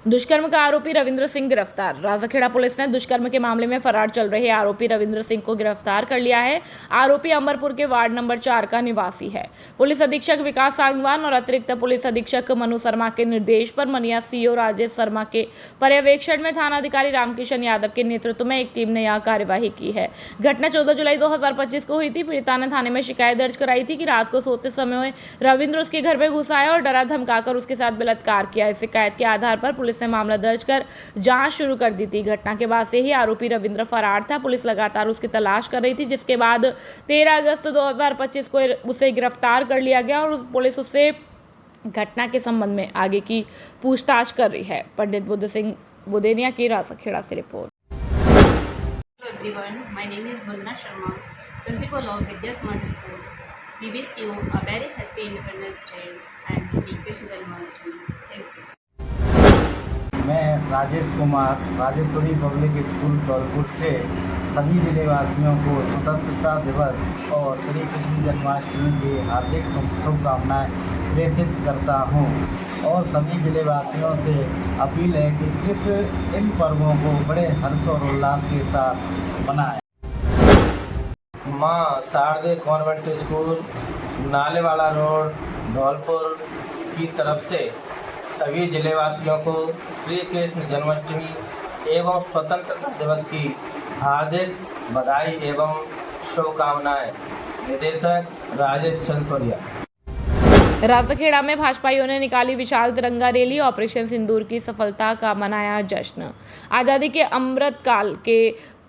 दुष्कर्म का आरोपी रविंद्र सिंह गिरफ्तार। राजाखेड़ा पुलिस ने दुष्कर्म के मामले में फरार चल रहे आरोपी रविंद्र सिंह को गिरफ्तार कर लिया है। आरोपी अंबरपुर के वार्ड नंबर 4 का निवासी है। पुलिस अधीक्षक विकास सांगवान और अतिरिक्त पुलिस अधीक्षक मनु शर्मा के निर्देश पर मनिया सीओ राजेश शर्मा के पर्यवेक्षण में थाना अधिकारी रामकिशन यादव के नेतृत्व में एक टीम ने यह कार्यवाही की है। घटना 14 जुलाई 2025 को हुई थी। पीड़िता ने थाने में शिकायत दर्ज कराई थी कि रात को सोते समय रविंद्र उसके घर में घुस आया और डरा धमकाकर उसके साथ बलात्कार किया। इस शिकायत के आधार पर पुलिस ने मामला दर्ज कर जांच शुरू कर दी थी। घटना के बाद से ही आरोपी रविंद्र फरार था। पुलिस लगातार उसकी तलाश कर रही थी, जिसके बाद 13 अगस्त 2025 को उसे गिरफ्तार कर लिया गया और पुलिस उससे घटना के संबंध में आगे की पूछताछ कर रही है। पंडित बुद्ध सिंह बुदेनिया की राजाखेड़ा से report. Hello everyone, my name is Vandana Sharma, principal of Vidya Smart School. We wish you a very happy Independence Day and Shri Krishna Janmashtami. Thank you. मैं राजेश कुमार राजेश्वरी पब्लिक स्कूल धौलपुर से सभी जिलेवासियों को स्वतंत्रता दिवस और श्री कृष्ण जन्माष्टमी की हार्दिक शुभकामनाएं प्रेषित करता हूं और सभी जिलेवासियों से अपील है कि इन पर्वों को बड़े हर्ष और उल्लास के साथ मनाएं। माँ शारदे कॉन्वेंट स्कूल नालेवाला रोड धौलपुर की तरफ से सभी जिलेवासियों को श्री कृष्ण जन्माष्टमी एवं स्वतंत्रता दिवस की हार्दिक बधाई एवं शुभकामनाएं। निदेशक राजेश चंद्रोलिया। राजाखेड़ा में भाजपाइयों ने निकाली विशाल तिरंगा रैली। ऑपरेशन सिंदूर की सफलता का मनाया जश्न। आज़ादी के अमृतकाल के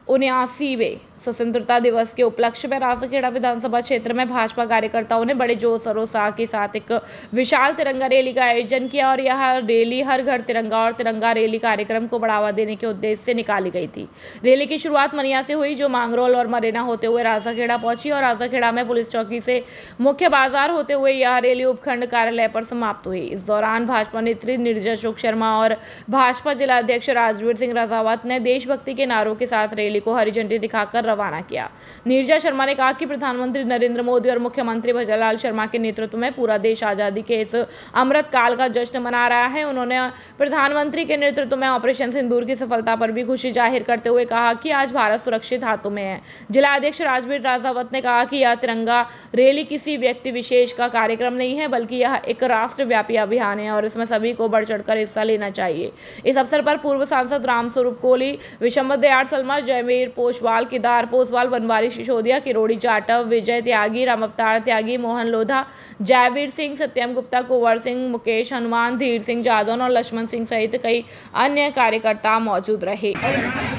79वें स्वतंत्रता दिवस के उपलक्ष्य में राजाखेड़ा विधानसभा क्षेत्र में भाजपा कार्यकर्ताओं ने बड़े जोश और उत्साह के साथ एक विशाल तिरंगा रैली का आयोजन किया और यह रैली हर घर तिरंगा और तिरंगा रैली कार्यक्रम को बढ़ावा देने के उद्देश्य से निकाली गई थी। रैली की शुरुआत मनिया से हुई, जो मांगरोल और मरेना होते हुए राजाखेड़ा पहुंची और राजाखेड़ा में पुलिस चौकी से मुख्य बाजार होते हुए यह रैली उपखंड कार्यालय पर समाप्त हुई। इस दौरान भाजपा नेत्री नीरजा अशोक शर्मा और भाजपा जिला अध्यक्ष राजवीर सिंह राजावत ने देशभक्ति के नारों के साथ रैली को हरी झंडी दिखाकर रवाना किया। नीरजा शर्मा ने कहा कि प्रधानमंत्री नरेंद्र मोदी और मुख्यमंत्री भजनलाल शर्मा के नेतृत्व में पूरा देश आजादी के इस अमृत काल का जश्न मना रहा है। उन्होंने प्रधानमंत्री के नेतृत्व में ऑपरेशन सिंदूर की सफलता पर भी खुशी जाहिर करते हुए कहा कि आज भारत सुरक्षित हाथों में है। जिला अध्यक्ष राजवीर राजावत ने कहा कि यह तिरंगा रैली किसी व्यक्ति विशेष का कार्यक्रम नहीं है, बल्कि यह एक राष्ट्रव्यापी अभियान है और इसमें सभी को बढ़ चढ़कर हिस्सा लेना चाहिए। इस अवसर पर पूर्व सांसद रामस्वरूप कोहली, विशंबर दयाल सलमा, जयवीर पोसवाल, केदार पोसवाल, बनवारी सिसोदिया, किरोड़ी जाटव, विजय त्यागी, राम अवतार त्यागी, मोहन लोधा, जयवीर सिंह, सत्यम गुप्ता, कुंवर सिंह, मुकेश हनुमान, धीर सिंह जादौन और लक्ष्मण सिंह सहित कई अन्य कार्यकर्ता मौजूद रहे।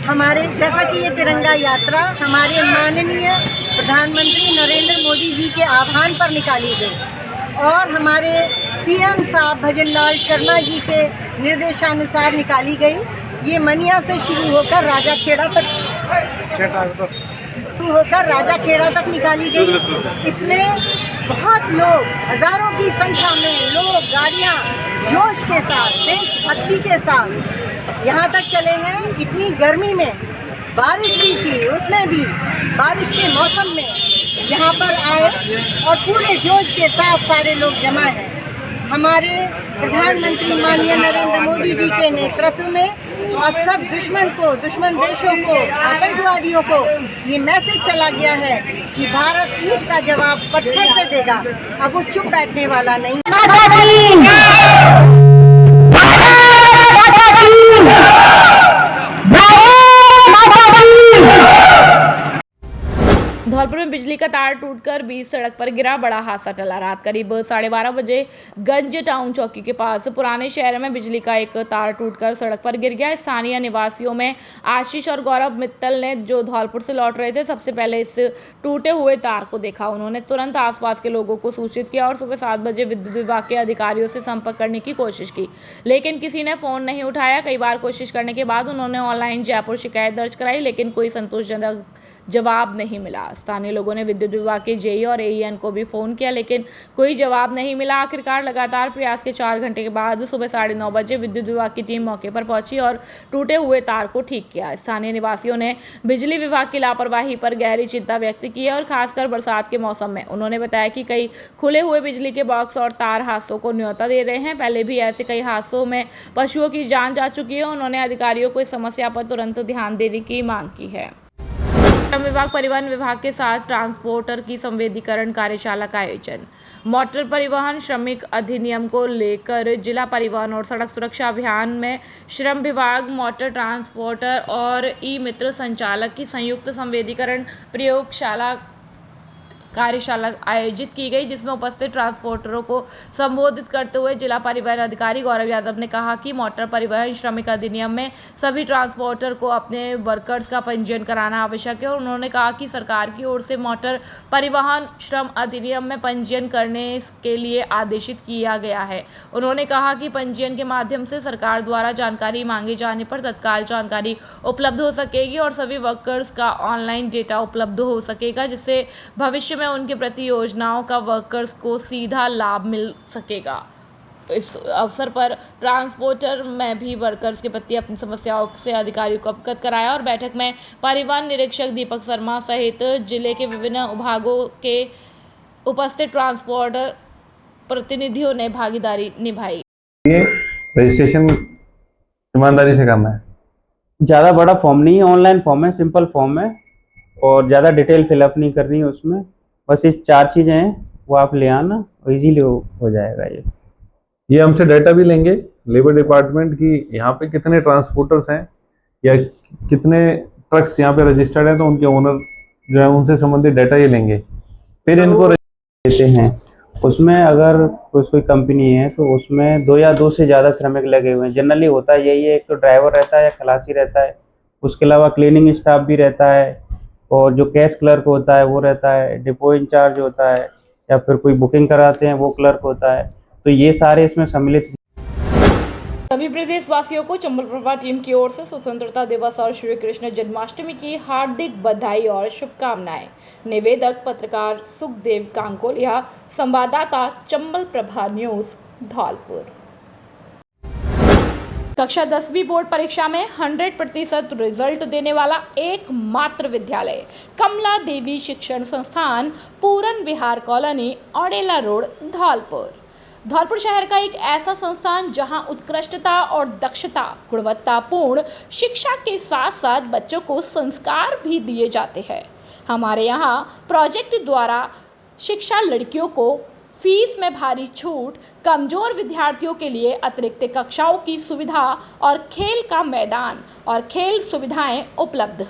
हमारे जैसा कि ये तिरंगा यात्रा हमारे माननीय प्रधानमंत्री नरेंद्र मोदी जी के आह्वान पर निकाली गई और हमारे सीएम साहब भजनलाल शर्मा जी के निर्देशानुसार निकाली गई। ये मनिया से शुरू होकर राजाखेड़ा तक निकाली गई। इसमें बहुत लोग, हजारों की संख्या में लोग, गाड़ियां जोश के साथ, देशभक्ति के साथ यहाँ तक चले हैं। इतनी गर्मी में बारिश भी थी, उसमें भी बारिश के मौसम में यहाँ पर आए और पूरे जोश के साथ सारे लोग जमा हैं। हमारे प्रधानमंत्री माननीय नरेंद्र मोदी जी के नेतृत्व में और सब दुश्मन देशों को, आतंकवादियों को ये मैसेज चला गया है कि भारत ईंट का जवाब पत्थर से देगा। अब वो चुप बैठने वाला नहीं। धौलपुर में बिजली का तार टूटकर बीच सड़क पर गिरा, बड़ा हादसा टला। रात करीब 12:30 बजे गंज टाउन चौकी के पास पुराने शहर में बिजली का एक तार टूटकर सड़क पर गिर गया। स्थानीय निवासियों में आशीष और गौरव मित्तल ने, जो धौलपुर से लौट रहे थे, सबसे पहले इस टूटे हुए तार को देखा। उन्होंने तुरंत आसपास के लोगों को सूचित किया और सुबह 7 बजे विद्युत विभाग के अधिकारियों से संपर्क करने की कोशिश की, लेकिन किसी ने फोन नहीं उठाया। कई बार कोशिश करने के बाद उन्होंने ऑनलाइन जयपुर शिकायत दर्ज कराई, लेकिन कोई संतोषजनक जवाब नहीं मिला। स्थानीय लोगों ने विद्युत विभाग के जेई और एईएन को भी फोन किया, लेकिन कोई जवाब नहीं मिला। आखिरकार लगातार प्रयास के 4 घंटे के बाद सुबह 9:30 बजे विद्युत विभाग की टीम मौके पर पहुंची और टूटे हुए तार को ठीक किया। स्थानीय निवासियों ने बिजली विभाग की लापरवाही पर गहरी चिंता व्यक्त की है और खासकर बरसात के मौसम में। उन्होंने बताया कि कई खुले हुए बिजली के बॉक्स और तार हादसों को न्योता दे रहे हैं। पहले भी ऐसे कई हादसों में पशुओं की जान जा चुकी है। उन्होंने अधिकारियों को इस समस्या पर तुरंत ध्यान देने की मांग की है। श्रम विभाग परिवहन विभाग के साथ ट्रांसपोर्टर की संवेदीकरण कार्यशाला का आयोजन। मोटर परिवहन श्रमिक अधिनियम को लेकर जिला परिवहन और सड़क सुरक्षा अभियान में श्रम विभाग, मोटर ट्रांसपोर्टर और ई मित्र संचालक की संयुक्त संवेदीकरण प्रयोगशाला कार्यशाला आयोजित की गई, जिसमें उपस्थित ट्रांसपोर्टरों को संबोधित करते हुए जिला परिवहन अधिकारी गौरव यादव ने कहा कि मोटर परिवहन श्रमिक अधिनियम में सभी ट्रांसपोर्टर को अपने वर्कर्स का पंजीयन कराना आवश्यक है। और उन्होंने कहा कि सरकार की ओर से मोटर परिवहन श्रम अधिनियम में पंजीयन करने के लिए आदेशित किया गया है। उन्होंने कहा कि पंजीयन के माध्यम से सरकार द्वारा जानकारी मांगे जाने पर तत्काल जानकारी उपलब्ध हो सकेगी और सभी वर्कर्स का ऑनलाइन डेटा उपलब्ध हो सकेगा, जिससे भविष्य में उनके प्रति योजनाओं का वर्कर्स को सीधा लाभ मिल सकेगा। इस अवसर पर ट्रांसपोर्टर में भी वर्कर्स के प्रति अपनी समस्याओं से अधिकारियों को अवगत कराया और बैठक में परिवहन निरीक्षक दीपक शर्मा सहित जिले के विभिन्न विभागों के उपस्थित ट्रांसपोर्टर प्रतिनिधियों ने भागीदारी निभाई। ये रजिस्ट्रेशन ईमानदारी से करना है। ज़्यादा बड़ा फॉर्म नहीं है, ऑनलाइन फॉर्म है, सिंपल फॉर्म है और ज़्यादा डिटेल फिलअप नहीं करनी है उसमें। बस ये 4 चीज़ें हैं, वो आप ले आना और इजीली हो जाएगा। ये हमसे डाटा भी लेंगे लेबर डिपार्टमेंट की, यहाँ पे कितने ट्रांसपोर्टर्स हैं या कितने ट्रक्स यहाँ पे रजिस्टर्ड हैं, तो उनके ओनर जो है उनसे संबंधित डाटा ये लेंगे, फिर इनको देते हैं। उसमें अगर कोई कंपनी है तो उसमें 2 या 2 से ज़्यादा श्रमिक लगे हुए हैं। जनरली होता यही है, एक तो ड्राइवर रहता है या खलासी रहता है, उसके अलावा क्लीनिंग स्टाफ भी रहता है और जो कैश क्लर्क होता है वो रहता है, डिपो इंचार्ज होता है या फिर कोई बुकिंग कराते हैं वो क्लर्क होता है। तो ये सारे इसमें सम्मिलित। सभी प्रदेशवासियों को चंबल प्रभा टीम की ओर से स्वतंत्रता दिवस और श्री कृष्ण जन्माष्टमी की हार्दिक बधाई और शुभकामनाएं। निवेदक पत्रकार सुखदेव कांकोलिया, संवाददाता चंबल प्रभा न्यूज, धौलपुर। कक्षा 10वीं बोर्ड परीक्षा में 100% रिजल्ट देने वाला एकमात्र विद्यालय कमला देवी शिक्षण संस्थान, पूरन विहार कॉलोनी, औडेला रोड, धौलपुर। धौलपुर शहर का एक ऐसा संस्थान जहां उत्कृष्टता और दक्षता, गुणवत्तापूर्ण शिक्षा के साथ साथ बच्चों को संस्कार भी दिए जाते हैं। हमारे यहाँ प्रोजेक्ट द्वारा शिक्षा, लड़कियों को फीस में भारी छूट, कमजोर विद्यार्थियों के लिए अतिरिक्त कक्षाओं की सुविधा और खेल का मैदान और खेल सुविधाएं उपलब्ध।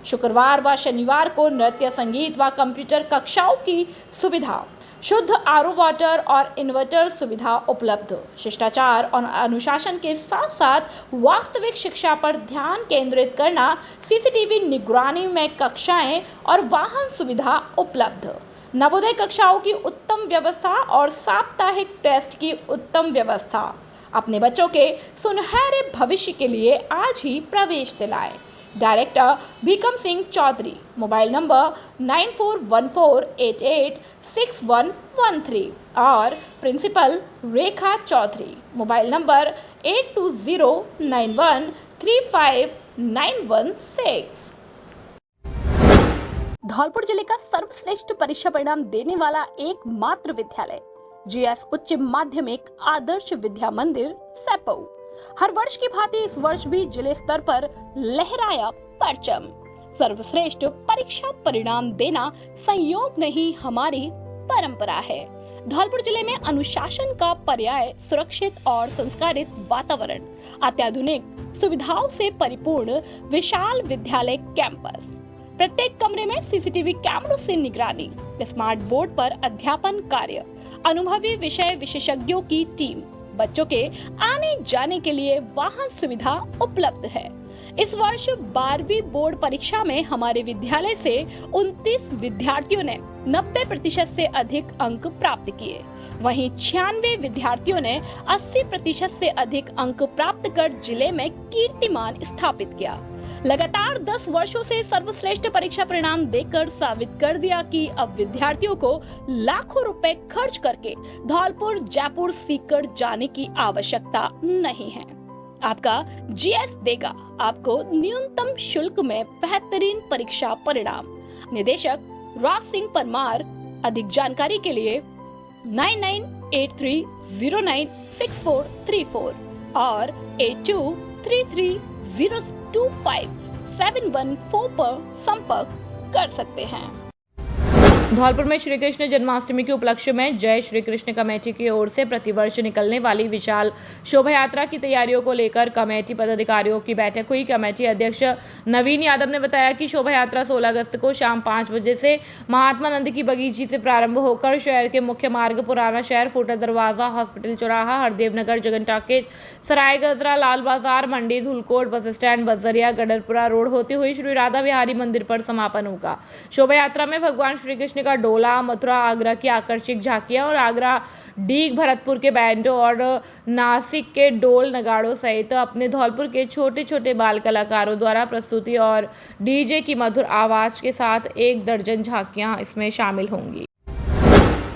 शुक्रवार व शनिवार को नृत्य, संगीत व कंप्यूटर कक्षाओं की सुविधा, शुद्ध आरओ वाटर और इन्वर्टर सुविधा उपलब्ध। शिष्टाचार और अनुशासन के साथ साथ वास्तविक शिक्षा पर ध्यान केंद्रित करना, सीसीटीवी निगरानी में कक्षाएं और वाहन सुविधा उपलब्ध। नवोदय कक्षाओं की उत्तम व्यवस्था और साप्ताहिक टेस्ट की उत्तम व्यवस्था। अपने बच्चों के सुनहरे भविष्य के लिए आज ही प्रवेश दिलाएं। Director Bhikam Singh Chaudhary, mobile number 9414886113 और principal Rekha Chaudhary, mobile number 8209135916। Dholpur जिले का सर्वश्रेष्ठ परीक्षा परिणाम देने वाला एकमात्र विद्यालय जीएस उच्च माध्यमिक आदर्श विद्या मंदिर, सेपऊ। हर वर्ष की भांति इस वर्ष भी जिले स्तर पर लहराया परचम। सर्वश्रेष्ठ परीक्षा परिणाम देना संयोग नहीं, हमारी परंपरा है। धौलपुर जिले में अनुशासन का पर्याय सुरक्षित और संस्कारित वातावरण, अत्याधुनिक सुविधाओं से परिपूर्ण विशाल विद्यालय कैंपस, प्रत्येक कमरे में सीसीटीवी कैमरों से निगरानी, स्मार्ट बोर्ड पर अध्यापन कार्य, अनुभवी विषय विशेषज्ञों की टीम, बच्चों के आने जाने के लिए वाहन सुविधा उपलब्ध है। इस वर्ष 12वीं बोर्ड परीक्षा में हमारे विद्यालय से 29 विद्यार्थियों ने 90% से अधिक अंक प्राप्त किए। वहीं 96 विद्यार्थियों ने 80% से अधिक अंक प्राप्त कर जिले में कीर्तिमान स्थापित किया। लगातार 10 वर्षों से सर्वश्रेष्ठ परीक्षा परिणाम देकर साबित कर दिया कि अब विद्यार्थियों को लाखों रुपए खर्च करके धौलपुर जयपुर सीकर जाने की आवश्यकता नहीं है। आपका जीएस देगा आपको न्यूनतम शुल्क में बेहतरीन परीक्षा परिणाम। निदेशक राज सिंह परमार। अधिक जानकारी के लिए 9983096434 और 8233025714 पर संपर्क कर सकते हैं। धौलपुर में श्री कृष्ण जन्माष्टमी के उपलक्ष्य में जय श्री कृष्ण कमेटी की ओर से प्रतिवर्ष निकलने वाली विशाल शोभा यात्रा की तैयारियों को लेकर कमेटी पदाधिकारियों की बैठक हुई। कमेटी अध्यक्ष नवीन यादव ने बताया कि शोभा यात्रा 16 अगस्त को शाम 5 बजे से महात्मा नंद की बगीची से प्रारंभ होकर शहर के मुख्य मार्ग पुराना शहर, फूटा दरवाजा, हॉस्पिटल चौराहा, हरदेव नगर, जगन टाकेज, सराय गजरा, लाल बाजार, मंडी, धुलकोट, बस स्टैंड, बजरिया, गडरपुरा रोड होती हुई श्री राधा बिहारी मंदिर पर समापन होगा। शोभा यात्रा में भगवान श्री कृष्ण का डोला, मथुरा, आगरा की आकर्षक झांकियां और आगरा, डीग, भरतपुर के बैंडो और नासिक के डोल नगाड़ों सहित अपने धौलपुर के छोटे छोटे बाल कलाकारों द्वारा प्रस्तुति और डीजे की मधुर आवाज के साथ 1 दर्जन झांकियां इसमें शामिल होंगी।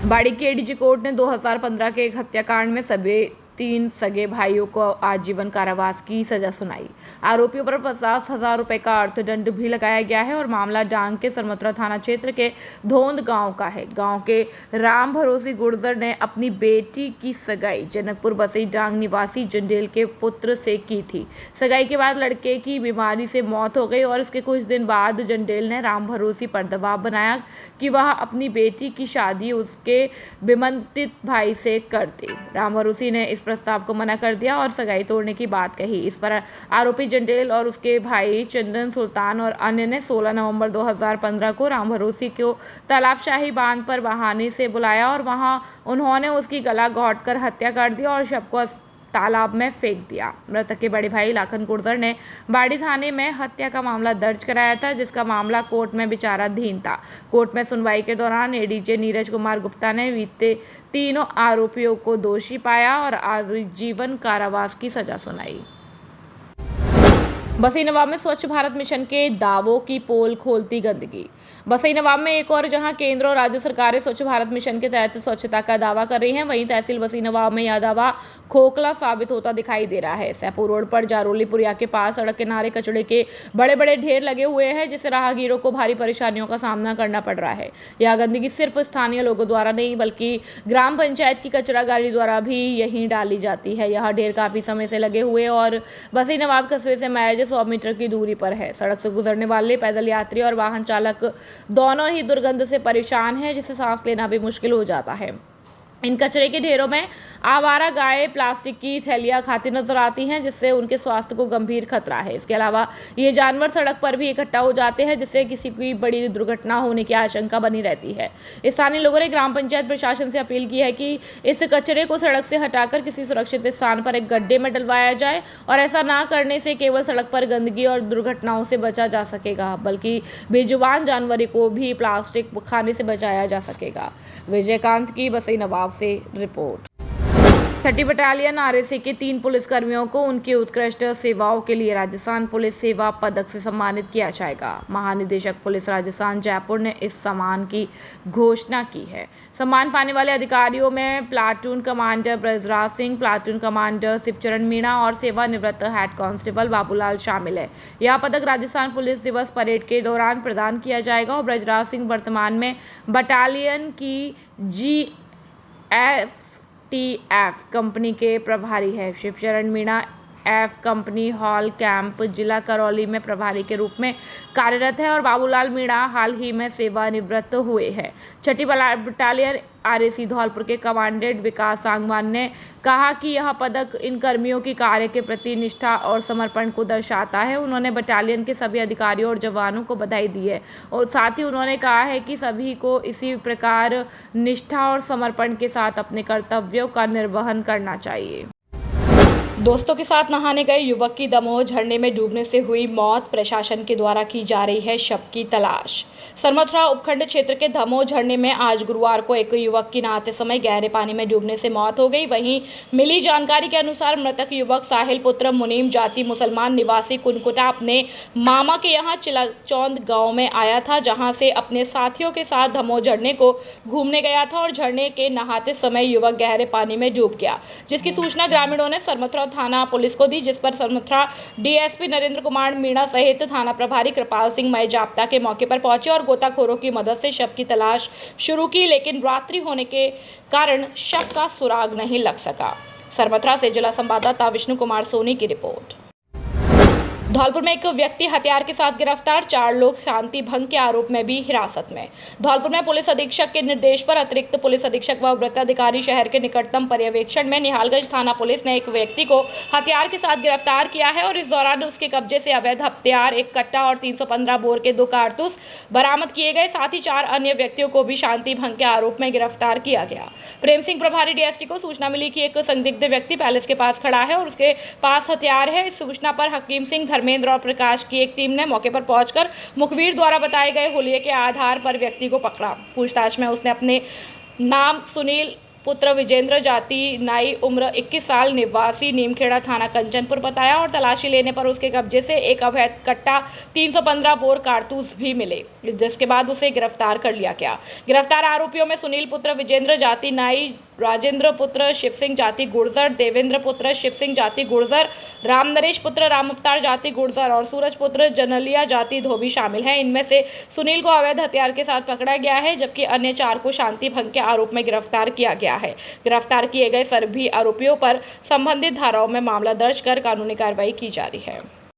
बाड़ी के एडीजे कोर्ट ने 2015 के एक हत्याकांड में सभी 3 सगे भाइयों को आजीवन कारावास की सजा सुनाई। आरोपियों पर 50,000 रुपए का अर्थदंड भी लगाया गया है और मामला डांग के सरमथुरा थाना क्षेत्र के धोंद गांव का है। गांव के राम भरोसी गुर्जर ने अपनी बेटी की सगाई जनकपुर बसई डांग निवासी जंडेल के पुत्र से की थी। सगाई के बाद लड़के की बीमारी से मौत हो गई और इसके कुछ दिन बाद जंडेल ने राम भरोसी पर दबाव बनाया कि वह अपनी बेटी की शादी उसके बिमंतित भाई से कर दे। राम भरोसी ने इस प्रस्ताव को मना कर दिया और सगाई तोड़ने की बात कही। इस पर आरोपी जंडेल और उसके भाई चंदन सुल्तान और अन्य ने 16 नवंबर 2015 को राम भरोसी को तालाबशाही बांध पर बहाने से बुलाया और वहां उन्होंने उसकी गला घोंटकर हत्या कर दी और शव को तालाब में फेंक दिया। मृतक के बड़े भाई लाखन गुर्जर ने बाड़ी थाने में हत्या का मामला दर्ज कराया था, जिसका मामला कोर्ट में विचाराधीन था। कोर्ट में सुनवाई के दौरान एडीजे नीरज कुमार गुप्ता ने बीते तीनों आरोपियों को दोषी पाया और आजीवन कारावास की सजा सुनाई। बसई नवाब में स्वच्छ भारत मिशन के दावों की पोल खोलती गंदगी। बसई नवाब में एक और जहां केंद्र और राज्य सरकारें स्वच्छ भारत मिशन के तहत स्वच्छता का दावा कर रही हैं, वहीं तहसील बसई नवाब में यह दावा खोखला साबित होता दिखाई दे रहा है। सैपुर रोड पर जारोली पुरिया के पास सड़क किनारे कचड़े के बड़े बड़े ढेर लगे हुए हैं, जिससे राहगीरों को भारी परेशानियों का सामना करना पड़ रहा है। यह गंदगी सिर्फ स्थानीय लोगों द्वारा नहीं बल्कि ग्राम पंचायत की कचरा गाड़ी द्वारा भी यहीं डाली जाती है। यह ढेर काफी समय से लगे हुए और बसई नवाब कस्बे से महज 100 मीटर की दूरी पर है। सड़क से गुजरने वाले पैदल यात्री और वाहन चालक दोनों ही दुर्गंध से परेशान हैं, जिससे सांस लेना भी मुश्किल हो जाता है। इन कचरे के ढेरों में आवारा गायें प्लास्टिक की थैलियां खाती नजर आती हैं, जिससे उनके स्वास्थ्य को गंभीर खतरा है। इसके अलावा ये जानवर सड़क पर भी इकट्ठा हो जाते हैं, जिससे किसी की बड़ी दुर्घटना होने की आशंका बनी रहती है। स्थानीय लोगों ने ग्राम पंचायत प्रशासन से अपील की है कि इस कचरे को सड़क से हटाकर किसी सुरक्षित स्थान पर एक गड्ढे में डलवाया जाए और ऐसा ना करने से केवल सड़क पर गंदगी और दुर्घटनाओं से बचा जा सकेगा, बल्कि बेजुबान जानवरों को भी प्लास्टिक खाने से बचाया जा सकेगा। विजयकांत की बसई नवाब से रिपोर्ट। 30 बटालियन आरएसी के 3 पुलिसकर्मियों को उनकी उत्कृष्ट सेवाओं के लिए राजस्थान पुलिस सेवा पदक से सम्मानित किया जाएगा। महानिदेशक पुलिस राजस्थान जयपुर ने इस सम्मान की घोषणा की है। सम्मान पाने वाले अधिकारियों में platoon commander Brajraj Singh, platoon commander Shivcharan Meena और सेवानिवृत्त हेड कांस्टेबल बाबूलाल शामिल है। यह पदक राजस्थान पुलिस दिवस परेड के दौरान प्रदान किया जाएगा और ब्रजराज सिंह वर्तमान में बटालियन की GFTF कंपनी के प्रभारी है। Shivcharan Meena F company hall camp जिला करौली में प्रभारी के रूप में कार्यरत है और बाबूलाल मीणा हाल ही में सेवानिवृत्त हुए हैं। 6ठी बटालियन आरएसी धौलपुर के कमांडेंट विकास सांगवान ने कहा कि यह पदक इन कर्मियों की कार्य के प्रति निष्ठा और समर्पण को दर्शाता है। उन्होंने बटालियन के सभी अधिकारियों और जवानों को बधाई दी है और साथ ही उन्होंने कहा है कि सभी को इसी प्रकार निष्ठा और समर्पण के साथ अपने कर्तव्यों का निर्वहन करना चाहिए। दोस्तों के साथ नहाने गए युवक की दमोह झरने में डूबने से हुई मौत, प्रशासन के द्वारा की जा रही है शव की तलाश। सरमथुरा उपखंड क्षेत्र के दमोह झरने में आज गुरुवार को एक युवक की नहाते समय गहरे पानी में डूबने से मौत हो गई। वहीं मिली जानकारी के अनुसार मृतक युवक साहिल पुत्र मुनीम जाति मुसलमान निवासी कुनकुटा अपने मामा के यहाँ चिलाचौंद गाँव में आया था, जहाँ से अपने साथियों के साथ दमोह झरने को घूमने गया था और झरने के नहाते समय युवक गहरे पानी में डूब गया, जिसकी सूचना ग्रामीणों ने सरमथुरा थाना पुलिस को दी, जिस पर सरमथुरा डीएसपी नरेंद्र कुमार मीणा सहित थाना प्रभारी कृपाल सिंह मय जाप्ता के मौके पर पहुंचे और गोताखोरों की मदद से शव की तलाश शुरू की, लेकिन रात्रि होने के कारण शव का सुराग नहीं लग सका। सरमथुरा से जिला संवाददाता विष्णु कुमार सोनी की रिपोर्ट। धौलपुर में एक व्यक्ति हथियार के साथ गिरफ्तार, 4 लोग शांति भंग के आरोप में भी हिरासत में। धौलपुर में पुलिस अधीक्षक के निर्देश पर अतिरिक्त पुलिस अधीक्षक व वृत्ताधिकारी शहर के निकटतम पर्यवेक्षण में निहालगंज थाना पुलिस ने एक व्यक्ति को हथियार के साथ गिरफ्तार किया है और इस दौरान उसके कब्जे से अवैध हथियार, 1 कट्टा और 315 बोर के 2 कारतूस बरामद किए गए। साथ ही 4 अन्य व्यक्तियों को भी शांति भंग के आरोप में गिरफ्तार किया गया। प्रेम सिंह प्रभारी डीएसपी को सूचना मिली कि एक संदिग्ध व्यक्ति पैलेस के पास खड़ा है और उसके पास हथियार है। इस सूचना पर हकीम सिंह, धर्मेंद्र और प्रकाश की एक टीम ने मौके पर पहुंचकर मुखबिर द्वारा बताए गए हुलिये के आधार पर व्यक्ति को पकड़ा। पूछताछ में उसने अपने नाम सुनील पुत्र विजेंद्र जाति नाई उम्र 21 साल निवासी नीमखेड़ा थाना कंचनपुर बताया और तलाशी लेने पर उसके कब्जे से एक अवैध कट्टा, 315 बोर कारतूस भी मिले, जिसके बाद उसे गिरफ्तार कर लिया गया। गिरफ्तार आरोपियों में सुनील पुत्र विजेंद्र जाति नाई, राजेंद्र पुत्र शिव सिंह जाति गुर्जर, देवेंद्र पुत्र शिव सिंह जाति गुर्जर, राम नरेश पुत्र राम अवतार जाति गुर्जर और सूरज पुत्र जनलिया जाति धोबी शामिल हैं। इनमें से सुनील को अवैध हथियार के साथ पकड़ा गया है, जबकि अन्य 4 को शांति भंग के आरोप में गिरफ्तार किया गया है। गिरफ्तार किए गए सभी आरोपियों पर संबंधित धाराओं में मामला दर्ज कर कानूनी कार्रवाई की जा रही है।